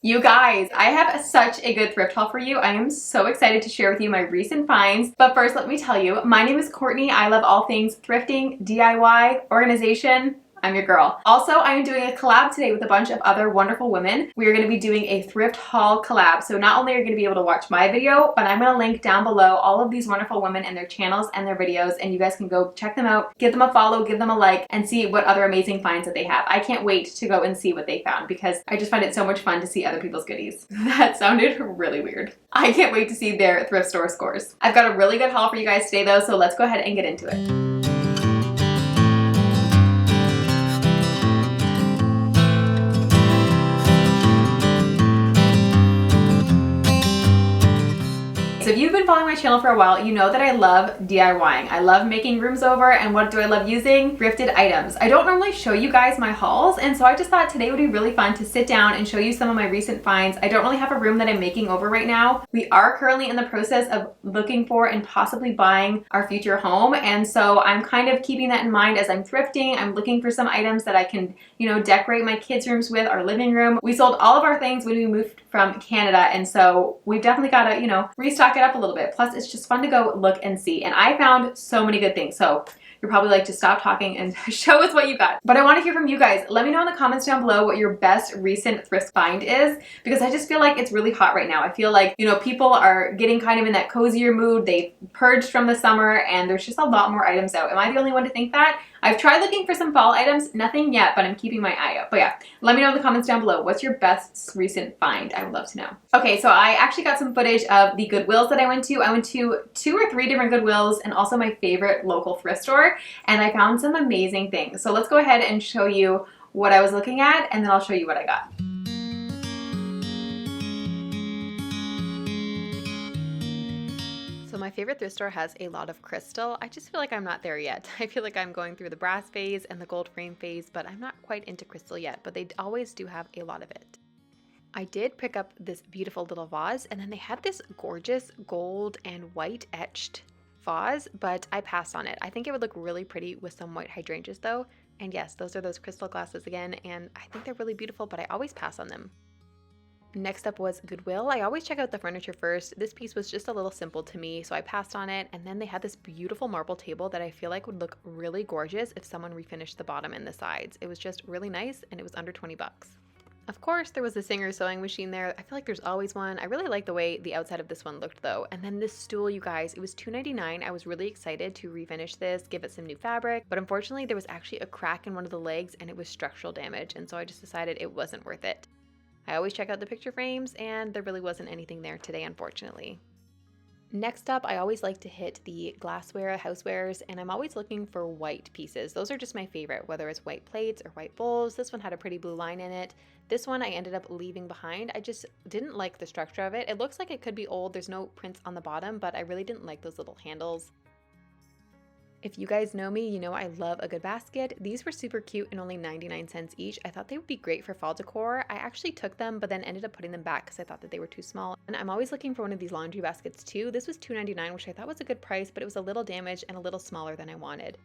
You guys, I have such a good thrift haul for you. I am so excited to share with you my recent finds. But first, let me tell you, my name is Courtney. I love all things thrifting, DIY, organization. I'm your girl. Also, I am doing a collab today with a bunch of other wonderful women. We are going to be doing a thrift haul collab. So not only are you going to be able to watch my video, but I'm going to link down below all of these wonderful women and their channels and their videos, and you guys can go check them out, give them a follow, give them a like, and see what other amazing finds that they have. I can't wait to go and see what they found because I just find it so much fun to see other people's goodies. That sounded really weird. I can't wait to see their thrift store scores. I've got a really good haul for you guys today though, so let's go ahead and get into it. So if you've been following my channel for a while, you know that I love DIYing. I love making rooms over, and what do I love using? Thrifted items. I don't normally show you guys my hauls, and so I just thought today would be really fun to sit down and show you some of my recent finds. I don't really have a room that I'm making over right now. We are currently in the process of looking for and possibly buying our future home, and so I'm kind of keeping that in mind as I'm thrifting. I'm looking for some items that I can, decorate my kids' rooms with, our living room. We sold all of our things when we moved from Canada, and so we've definitely got to, restock it up a little bit. Plus, it's just fun to go look and see. And I found so many good things. So you're probably like, just stop talking and show us what you got. But I want to hear from you guys. Let me know in the comments down below what your best recent thrift find is, because I just feel like it's really hot right now. I feel like, people are getting kind of in that cozier mood. They purged from the summer and there's just a lot more items out. Am I the only one to think that? I've tried looking for some fall items, nothing yet, but I'm keeping my eye out. But yeah, let me know in the comments down below. What's your best recent find? I would love to know. Okay, so I actually got some footage of the Goodwills that I went to. I went to 2 or 3 different Goodwills and also my favorite local thrift store, and I found some amazing things. So let's go ahead and show you what I was looking at, and then I'll show you what I got. So my favorite thrift store has a lot of crystal. I just feel like I'm not there yet. I feel like I'm going through the brass phase and the gold frame phase, but I'm not quite into crystal yet, but they always do have a lot of it. I did pick up this beautiful little vase, and then they had this gorgeous gold and white etched vase, but I passed on it. I think it would look really pretty with some white hydrangeas though. And yes, those are those crystal glasses again, and I think they're really beautiful, but I always pass on them. Next up was Goodwill. I always check out the furniture first. This piece was just a little simple to me, so I passed on it. And then they had this beautiful marble table that I feel like would look really gorgeous if someone refinished the bottom and the sides. It was just really nice, and it was under 20 bucks. Of course, there was a Singer sewing machine there. I feel like there's always one. I really like the way the outside of this one looked though. And then this stool, you guys, it was $2.99. I was really excited to refinish this, give it some new fabric, but unfortunately there was actually a crack in one of the legs and it was structural damage. And so I just decided it wasn't worth it. I always check out the picture frames, and there really wasn't anything there today, unfortunately. Next up, I always like to hit the glassware, housewares, and I'm always looking for white pieces. Those are just my favorite, whether it's white plates or white bowls. This one had a pretty blue line in it. This one I ended up leaving behind. I just didn't like the structure of it. It looks like it could be old. There's no prints on the bottom, but I really didn't like those little handles. If you guys know me, you know I love a good basket. These were super cute and only 99 cents each. I thought they would be great for fall decor. I actually took them, but then ended up putting them back because I thought that they were too small. And I'm always looking for one of these laundry baskets too. This was $2.99, which I thought was a good price, but it was a little damaged and a little smaller than I wanted.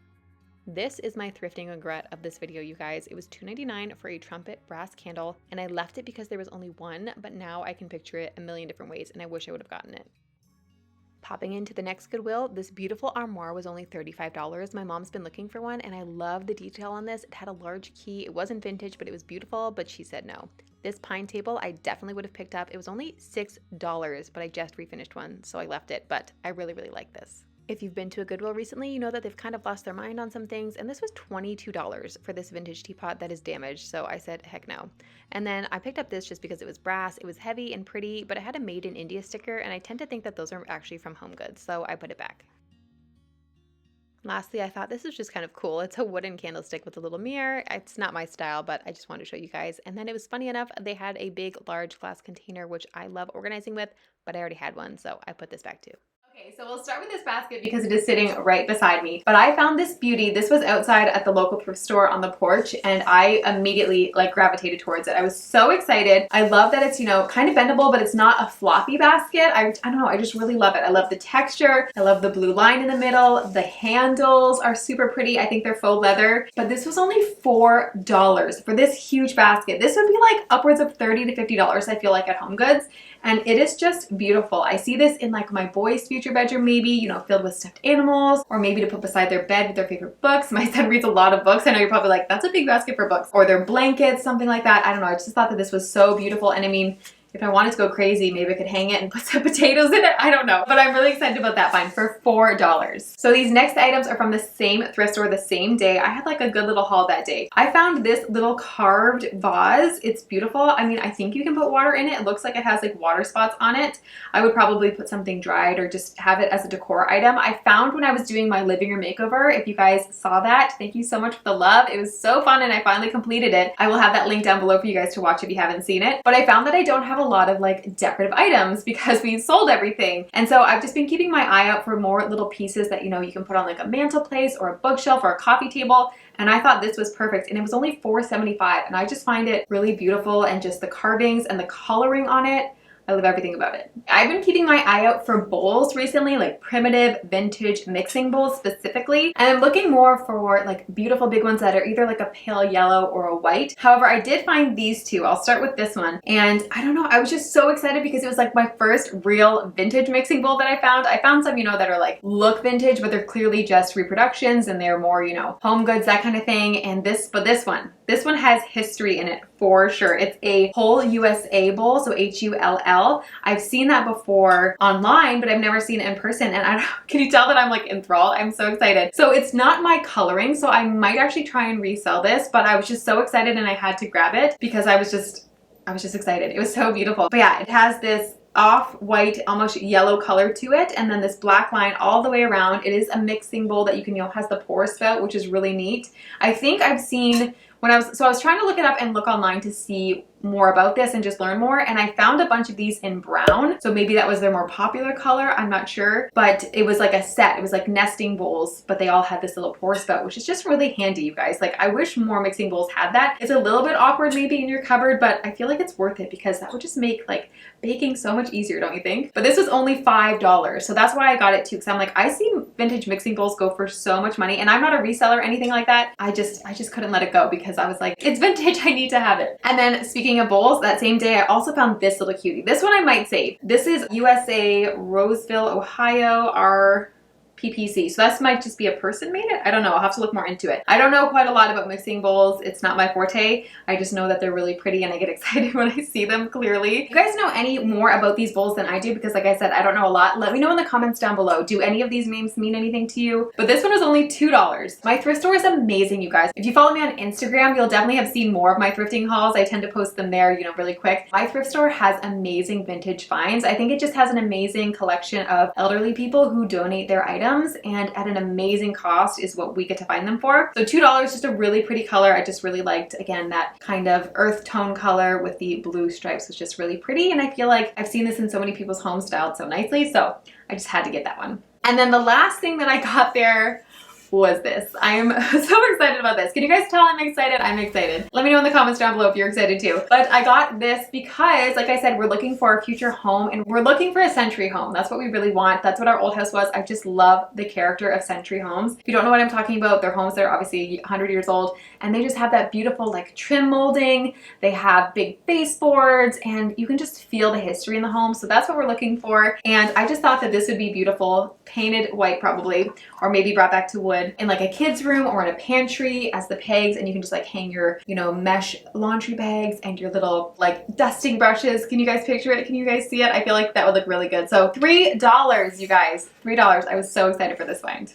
This is my thrifting regret of this video, you guys. It was $2.99 for a trumpet brass candle, and I left it because there was only one, but now I can picture it a million different ways, and I wish I would have gotten it. Popping into the next Goodwill, this beautiful armoire was only $35. My mom's been looking for one, and I love the detail on this. It had a large key. It wasn't vintage, but it was beautiful, but she said no. This pine table I definitely would have picked up. It was only $6, but I just refinished one, so I left it, but I really, really like this. If you've been to a Goodwill recently, you know that they've kind of lost their mind on some things, and this was $22 for this vintage teapot that is damaged, so I said heck no. And then I picked up this just because it was brass, it was heavy and pretty, but it had a Made in India sticker, and I tend to think that those are actually from Home Goods, so I put it back. Lastly, I thought this was just kind of cool. It's a wooden candlestick with a little mirror. It's not my style, but I just wanted to show you guys. And then it was funny enough, they had a big, large glass container, which I love organizing with, but I already had one, so I put this back too. Okay, so we'll start with this basket because it is sitting right beside me. But I found this beauty. This was outside at the local thrift store on the porch, and I immediately like gravitated towards it. I was so excited. I love that it's, you know, kind of bendable, but it's not a floppy basket. I don't know, I just really love it. I love the texture. I love the blue line in the middle. The handles are super pretty. I think they're faux leather, but this was only $4 for this huge basket. This would be like upwards of $30 to $50, I feel like, at Home Goods. And it is just beautiful. I see this in like my boys' future bedroom, maybe, you know, filled with stuffed animals, or maybe to put beside their bed with their favorite books. My son reads a lot of books. I know you're probably like, that's a big basket for books, or their blankets, something like that. I don't know. I just thought that this was so beautiful. And I mean, if I wanted to go crazy, maybe I could hang it and put some potatoes in it. I don't know. But I'm really excited about that find for $4. So these next items are from the same thrift store the same day. I had like a good little haul that day. I found this little carved vase. It's beautiful. I mean, I think you can put water in it. It looks like it has like water spots on it. I would probably put something dried or just have it as a decor item. I found when I was doing my living room makeover. If you guys saw that, thank you so much for the love. It was so fun and I finally completed it. I will have that link down below for you guys to watch if you haven't seen it. But I found that I don't have a lot of like decorative items because we sold everything. And so I've just been keeping my eye out for more little pieces that, you know, you can put on like a mantelpiece or a bookshelf or a coffee table. And I thought this was perfect, and it was only $4.75, and I just find it really beautiful, and just the carvings and the coloring on it. I love everything about it. I've been keeping my eye out for bowls recently, like primitive vintage mixing bowls specifically. And I'm looking more for like beautiful big ones that are either like a pale yellow or a white. However, I did find these two. I'll start with this one. And I don't know, I was just so excited because it was like my first real vintage mixing bowl that I found. I found some, you know, that are like look vintage, but they're clearly just reproductions and they're more, you know, home goods, that kind of thing. And this one has history in it for sure. It's a whole USA bowl, so HULL. I've seen that before online, but I've never seen it in person. And can you tell that I'm like enthralled? I'm so excited. So it's not my coloring, so I might actually try and resell this, but I was just so excited and I had to grab it because I was just excited. It was so beautiful. But yeah, it has this off-white, almost yellow color to it, and then this black line all the way around. It is a mixing bowl that you can, you know, has the pour spout, which is really neat. I think I've seen when I was trying to look it up and look online to see more about this and just learn more, and I found a bunch of these in brown, so maybe that was their more popular color, I'm not sure, but it was like a set. It was like nesting bowls, but they all had this little pour spout, which is just really handy, you guys. Like, I wish more mixing bowls had that. It's a little bit awkward maybe in your cupboard, but I feel like it's worth it because that would just make like baking so much easier, don't you think? But this was only $5, so that's why I got it too, because I'm like, I see vintage mixing bowls go for so much money, and I'm not a reseller or anything like that. I just couldn't let it go because I was like, it's vintage, I need to have it. And then speaking of bowls, that same day I also found this little cutie. This one I might save. This is USA Roseville, Ohio, PPC. So that might just be a person made it. I don't know. I'll have to look more into it. I don't know quite a lot about mixing bowls. It's not my forte. I just know that they're really pretty and I get excited when I see them clearly. If you guys know any more about these bowls than I do, because like I said, I don't know a lot, let me know in the comments down below. Do any of these names mean anything to you? But this one was only $2. My thrift store is amazing, you guys. If you follow me on Instagram, you'll definitely have seen more of my thrifting hauls. I tend to post them there, you know, really quick. My thrift store has amazing vintage finds. I think it just has an amazing collection of elderly people who donate their items, and at an amazing cost is what we get to find them for. So $2, just a really pretty color. I just really liked, again, that kind of earth tone color with the blue stripes was just really pretty. And I feel like I've seen this in so many people's homes styled so nicely. So I just had to get that one. And then the last thing that I got there was this. I am so excited about this. Can you guys tell I'm excited? I'm excited. Let me know in the comments down below if you're excited too. But I got this because, like I said, we're looking for a future home and we're looking for a century home. That's what we really want. That's what our old house was. I just love the character of century homes. If you don't know what I'm talking about, they're homes that are obviously 100 years old and they just have that beautiful like trim molding. They have big baseboards and you can just feel the history in the home. So that's what we're looking for. And I just thought that this would be beautiful, painted white probably, or maybe brought back to wood in like a kid's room or in a pantry as the pegs, and you can just like hang your, you know, mesh laundry bags and your little like dusting brushes. Can you guys picture it? Can you guys see it? I feel like that would look really good. So $3, you guys, $3. I was so excited for this find.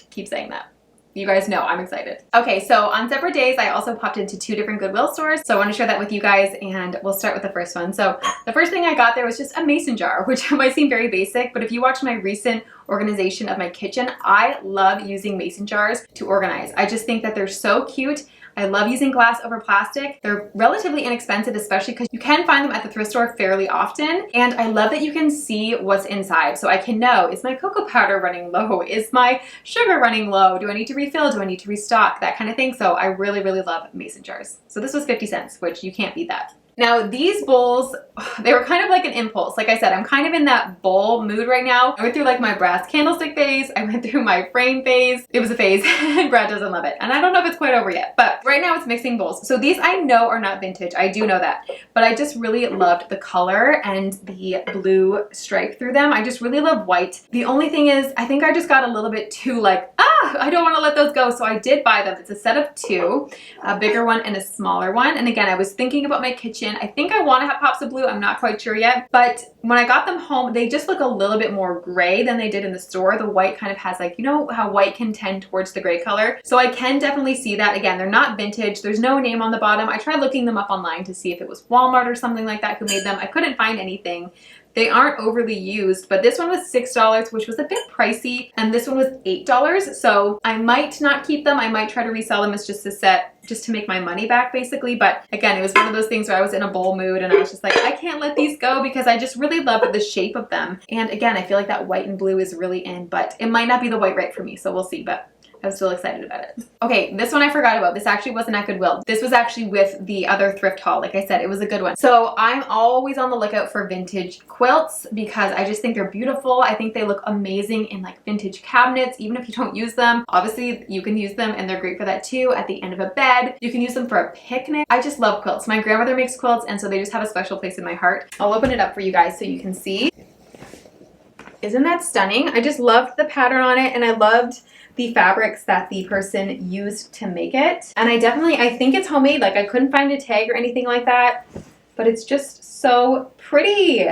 Keep saying that. You guys know I'm excited. Okay, so on separate days, I also popped into 2 different Goodwill stores. So I want to share that with you guys, and we'll start with the first one. So the first thing I got there was just a mason jar, which might seem very basic, but if you watch my recent organization of my kitchen, I love using mason jars to organize. I just think that they're so cute. I love using glass over plastic. They're relatively inexpensive, especially because you can find them at the thrift store fairly often. And I love that you can see what's inside. So I can know, is my cocoa powder running low? Is my sugar running low? Do I need to refill? Do I need to restock? That kind of thing. So I really, really love mason jars. So this was 50 cents, which you can't beat that. Now these bowls, they were kind of like an impulse. Like I said, I'm kind of in that bowl mood right now. I went through like my brass candlestick phase. I went through my frame phase. It was a phase and Brad doesn't love it. And I don't know if it's quite over yet, but right now it's mixing bowls. So these I know are not vintage. I do know that, but I just really loved the color and the blue stripe through them. I just really love white. The only thing is, I think I just got a little bit too like, I don't want to let those go. So I did buy them. It's a set of two, a bigger one and a smaller one. And again, I was thinking about my kitchen. I think I want to have pops of blue. I'm not quite sure yet. But when I got them home, they just look a little bit more gray than they did in the store. The white kind of has like, you know how white can tend towards the gray color. So I can definitely see that. Again, they're not vintage. There's no name on the bottom. I tried looking them up online to see if it was Walmart or something like that who made them. I couldn't find anything. They aren't overly used, but this one was $6, which was a bit pricey, and this one was $8. So I might not keep them. I might try to resell them as just a set, just to make my money back basically. But again, it was one of those things where I was in a bowl mood and I was just like, I can't let these go because I just really love the shape of them. And again, I feel like that white and blue is really in, but it might not be the white right for me. So we'll see, but I was still excited about it. Okay, this one I forgot about. This actually wasn't at Goodwill. This was actually with the other thrift haul. Like I said, it was a good one. So I'm always on the lookout for vintage quilts because I just think they're beautiful. I think they look amazing in like vintage cabinets, even if you don't use them. Obviously, you can use them and they're great for that too. At the end of a bed, you can use them for a picnic. I just love quilts. My grandmother makes quilts and so they just have a special place in my heart. I'll open it up for you guys so you can see. Isn't that stunning? I just loved the pattern on it and I loved the fabrics that the person used to make it. And I think it's homemade. Like I couldn't find a tag or anything like that, but it's just so pretty.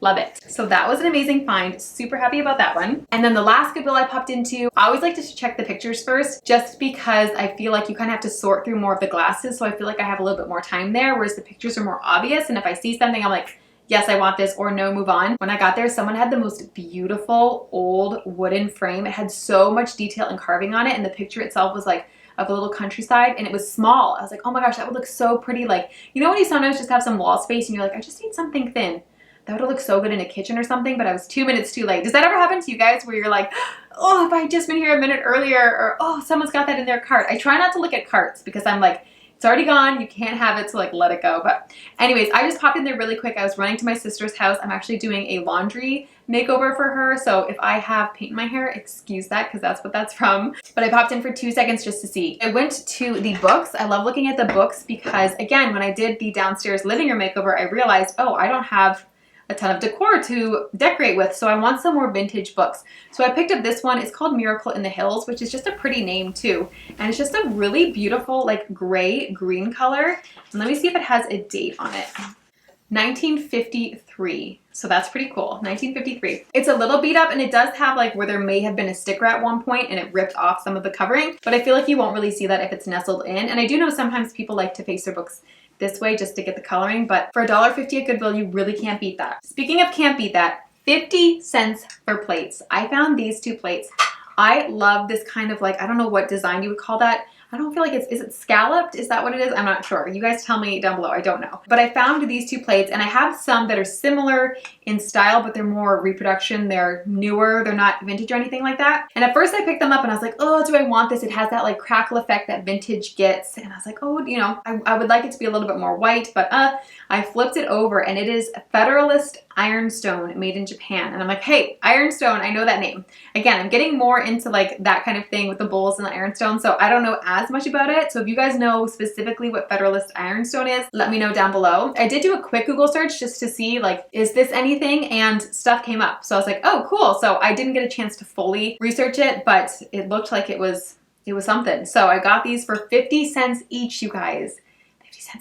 Love it. So that was an amazing find. Super happy about that one. And then the last Goodwill I popped into, I always like to check the pictures first, just because I feel like you kind of have to sort through more of the glasses. So I feel like I have a little bit more time there, whereas the pictures are more obvious. And if I see something, I'm like, yes, I want this, or no, move on. When I got there, someone had the most beautiful old wooden frame. It had so much detail and carving on it, and the picture itself was like of a little countryside, and it was small. I was like, oh my gosh, that would look so pretty. Like, you know when you sometimes just have some wall space and you're like, I just need something thin. That would look so good in a kitchen or something, but I was 2 minutes too late. Does that ever happen to you guys where you're like, oh, if I had just been here a minute earlier, or oh, someone's got that in their cart. I try not to look at carts because I'm like, it's already gone. You can't have it, so like let it go. But anyways, I just popped in there really quick. I was running to my sister's house. I'm actually doing a laundry makeover for her. So if I have paint in my hair, excuse that because that's what that's from. But I popped in for 2 seconds just to see. I went to the books. I love looking at the books because again, when I did the downstairs living room makeover, I realized, oh, I don't have a ton of decor to decorate with, so I want some more vintage books. So I picked up this one. It's called Miracle in the Hills, which is just a pretty name too. And it's just a really beautiful like gray green color. And let me see if it has a date on it. 1953. So that's pretty cool. 1953. It's a little beat up and it does have like where there may have been a sticker at one point and it ripped off some of the covering, but I feel like you won't really see that if it's nestled in. And I do know sometimes people like to face their books this way just to get the coloring, but for $1.50 at Goodwill, you really can't beat that. Speaking of can't beat that, 50 cents for plates. I found these two plates. I love this kind of like, I don't know what design you would call that. I don't feel like is it scalloped? Is that what it is? I'm not sure. You guys tell me down below. I don't know. But I found these two plates and I have some that are similar in style, but they're more reproduction. They're newer. They're not vintage or anything like that. And at first I picked them up and I was like, oh, do I want this? It has that like crackle effect that vintage gets. And I was like, oh, you know, I would like it to be a little bit more white, but I flipped it over and it is Federalist Ironstone made in Japan. And I'm like, hey, Ironstone, I know that name. Again, I'm getting more into like that kind of thing with the bowls and the ironstone. So I don't know as much about it. So if you guys know specifically what Federalist Ironstone is, let me know down below. I did do a quick Google search just to see like, is this anything? And stuff came up. So I was like, oh, cool. So I didn't get a chance to fully research it, but it looked like it was something. So I got these for 50 cents each, you guys.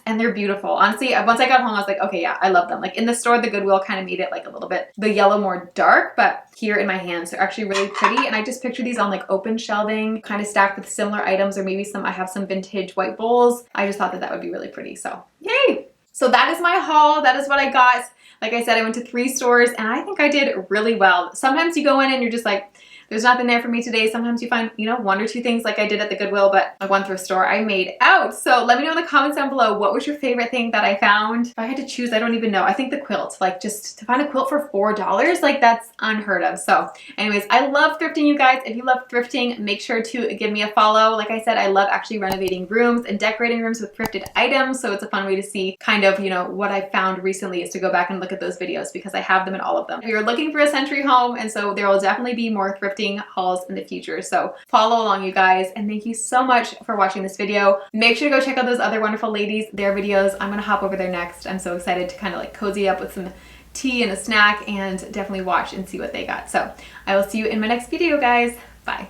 And they're beautiful. Honestly, once I got home, I was like, okay, yeah, I love them. Like in the store, the Goodwill kind of made it like a little bit, the yellow more dark, but here in my hands, they're actually really pretty. And I just picture these on like open shelving, kind of stacked with similar items, or maybe I have some vintage white bowls. I just thought that that would be really pretty. So yay. So that is my haul. That is what I got. Like I said, I went to 3 stores and I think I did really well. Sometimes you go in and you're just like, there's nothing there for me today. Sometimes you find, you know, one or two things like I did at the Goodwill, but like one thrift store I made out. So let me know in the comments down below, what was your favorite thing that I found? If I had to choose, I don't even know. I think the quilt, like just to find a quilt for $4, like that's unheard of. So anyways, I love thrifting, you guys. If you love thrifting, make sure to give me a follow. Like I said, I love actually renovating rooms and decorating rooms with thrifted items. So it's a fun way to see kind of, you know, what I found recently is to go back and look at those videos because I have them in all of them. If you're looking for a century home, and so there will definitely be more thrifting hauls in the future. So follow along, you guys, and thank you so much for watching this video. Make sure to go check out those other wonderful ladies, their videos. I'm gonna hop over there next. I'm so excited to kind of like cozy up with some tea and a snack and definitely watch and see what they got. So I will see you in my next video, guys. Bye.